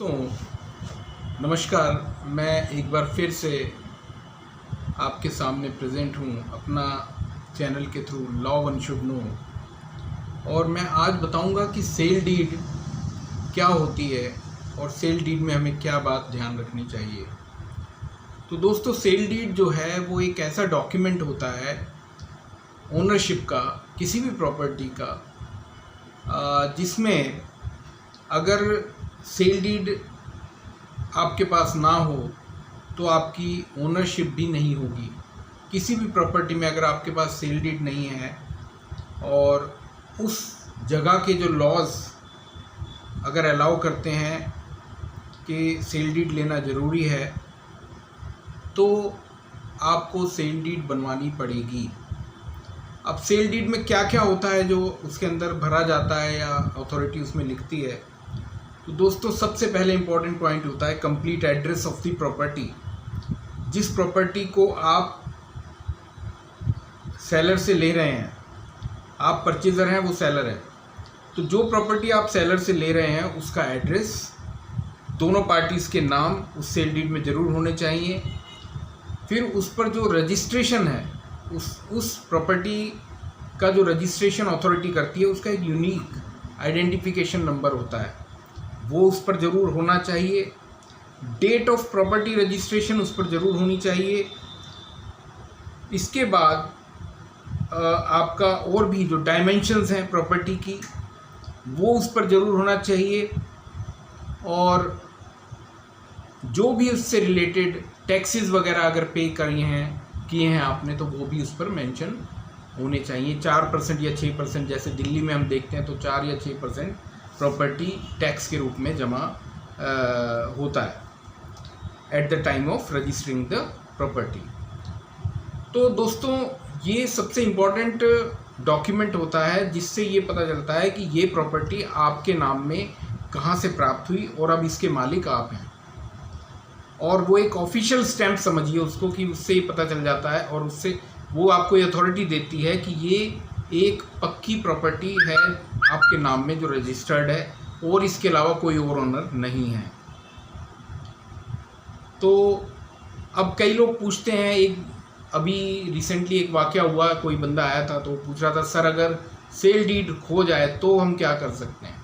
दोस्तों नमस्कार। मैं एक बार फिर से आपके सामने प्रेजेंट हूँ अपना चैनल के through law one should know. और मैं आज बताऊँगा कि सेल डीड क्या होती है और सेल डीड में हमें क्या बात ध्यान रखनी चाहिए। तो दोस्तों सेल डीड जो है वो एक ऐसा डॉक्यूमेंट होता है ओनरशिप का किसी भी प्रॉपर्टी का, जिसमें अगर सेल डीड आपके पास ना हो तो आपकी ओनरशिप भी नहीं होगी। किसी भी प्रॉपर्टी में अगर आपके पास सेल डीड नहीं है और उस जगह के जो लॉज अगर अलाउ करते हैं कि सेल डीड लेना ज़रूरी है तो आपको सेल डीड बनवानी पड़ेगी। अब सेल डीड में क्या क्या होता है जो उसके अंदर भरा जाता है या अथॉरिटी उसमें लिखती है। तो दोस्तों सबसे पहले इम्पॉर्टेंट पॉइंट होता है complete address of the property. जिस प्रॉपर्टी को आप सेलर से ले रहे हैं, आप परचेज़र हैं, वो सेलर है, तो जो प्रॉपर्टी आप सेलर से ले रहे हैं उसका एड्रेस, दोनों पार्टीज़ के नाम उस सेल डीड में ज़रूर होने चाहिए। फिर उस पर जो रजिस्ट्रेशन है, उस प्रॉपर्टी का जो रजिस्ट्रेशन अथॉरिटी करती है उसका एक यूनिक आइडेंटिफिकेशन नंबर होता है, वो उस पर ज़रूर होना चाहिए। डेट ऑफ प्रॉपर्टी रजिस्ट्रेशन उस पर ज़रूर होनी चाहिए। इसके बाद आपका और भी जो डायमेंशंस हैं प्रॉपर्टी की वो उस पर ज़रूर होना चाहिए। और जो भी उससे रिलेटेड टैक्सेस वगैरह अगर पे किए हैं आपने तो वो भी उस पर मेंशन होने चाहिए। 4% या 6%, जैसे दिल्ली में हम देखते हैं तो 4 या 6% प्रॉपर्टी टैक्स के रूप में जमा होता है at the time of registering the property. तो दोस्तों ये सबसे इम्पॉर्टेंट डॉक्यूमेंट होता है जिससे ये पता चलता है कि ये प्रॉपर्टी आपके नाम में कहाँ से प्राप्त हुई और अब इसके मालिक आप हैं। और वो एक ऑफिशियल स्टैम्प समझिए उसको कि उससे ही पता चल जाता है और उससे वो आपको ये अथॉरिटी देती है कि ये एक पक्की प्रॉपर्टी है आपके नाम में जो रजिस्टर्ड है और इसके अलावा कोई और ओनर नहीं है। तो अब कई लोग पूछते हैं, अभी रिसेंटली एक वाक़या हुआ, कोई बंदा आया था तो पूछ रहा था सर अगर सेल डीड खो जाए तो हम क्या कर सकते हैं।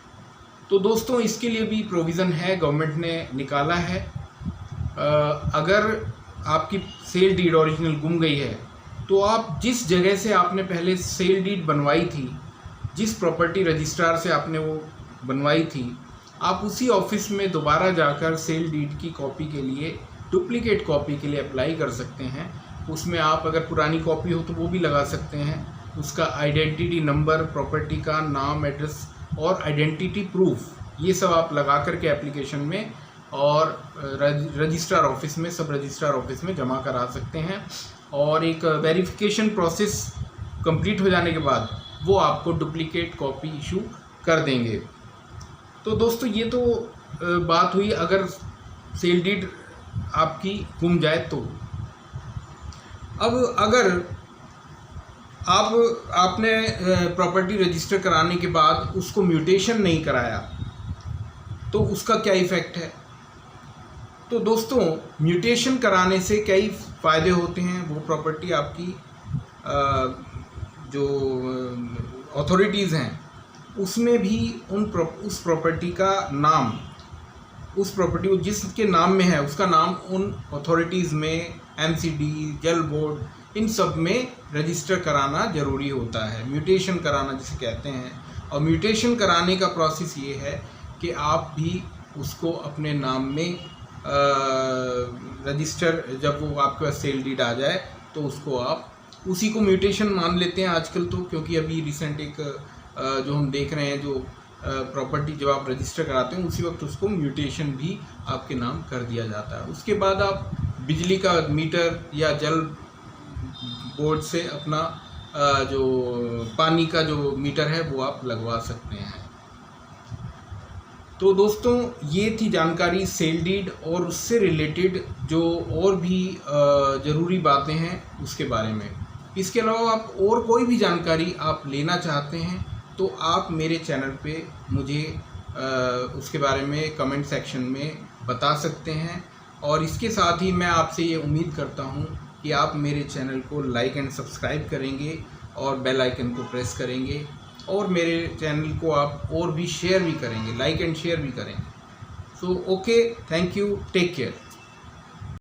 तो दोस्तों इसके लिए भी प्रोविज़न है, गवर्नमेंट ने निकाला है। अगर आपकी सेल डीड ओरिजिनल गुम गई है तो आप जिस जगह से आपने पहले सेल डीड बनवाई थी, जिस प्रॉपर्टी रजिस्ट्रार से आपने वो बनवाई थी, आप उसी ऑफिस में दोबारा जाकर सेल डीड की कॉपी के लिए, डुप्लीकेट कॉपी के लिए अप्लाई कर सकते हैं। उसमें आप अगर पुरानी कॉपी हो तो वो भी लगा सकते हैं। उसका आइडेंटिटी नंबर, प्रॉपर्टी का नाम, एड्रेस और आइडेंटिटी प्रूफ, ये सब आप लगा करके एप्लीकेशन में और रजिस्ट्रार ऑफिस में, सब रजिस्ट्रार ऑफिस में जमा करा सकते हैं। और एक वेरिफिकेशन प्रोसेस कंप्लीट हो जाने के बाद वो आपको डुप्लीकेट कॉपी इशू कर देंगे। तो दोस्तों ये तो बात हुई अगर सेल डीड आपकी गुम जाए तो। अब अगर आपने प्रॉपर्टी रजिस्टर कराने के बाद उसको म्यूटेशन नहीं कराया तो उसका क्या इफ़ेक्ट है। तो दोस्तों म्यूटेशन कराने से कई फ़ायदे होते हैं। वो प्रॉपर्टी आपकी जो अथॉरिटीज़ हैं उसमें भी उस प्रॉपर्टी का नाम, उस प्रॉपर्टी जिसके नाम में है उसका नाम उन अथॉरिटीज़ में, एमसीडी, जल बोर्ड, इन सब में रजिस्टर कराना ज़रूरी होता है, म्यूटेशन कराना जिसे कहते हैं। और म्यूटेशन कराने का प्रोसेस ये है कि आप भी उसको अपने नाम में रजिस्टर, जब वो आपके पास सेल डीड आ जाए तो उसको आप उसी को म्यूटेशन मान लेते हैं आजकल तो। क्योंकि अभी रिसेंट एक जो हम देख रहे हैं, जो प्रॉपर्टी जब आप रजिस्टर कराते हैं उसी वक्त उसको म्यूटेशन भी आपके नाम कर दिया जाता है। उसके बाद आप बिजली का मीटर या जल बोर्ड से अपना जो पानी का जो मीटर है वो आप लगवा सकते हैं। तो दोस्तों ये थी जानकारी सेल डीड और उससे रिलेटेड जो और भी ज़रूरी बातें हैं उसके बारे में। इसके अलावा आप और कोई भी जानकारी आप लेना चाहते हैं तो आप मेरे चैनल पे मुझे उसके बारे में कमेंट सेक्शन में बता सकते हैं। और इसके साथ ही मैं आपसे ये उम्मीद करता हूँ कि आप मेरे चैनल को लाइक एंड सब्सक्राइब करेंगे और बेल आइकन को प्रेस करेंगे, और मेरे चैनल को आप और भी शेयर भी करेंगे, लाइक एंड शेयर भी करेंगे। So okay, thank you, take care.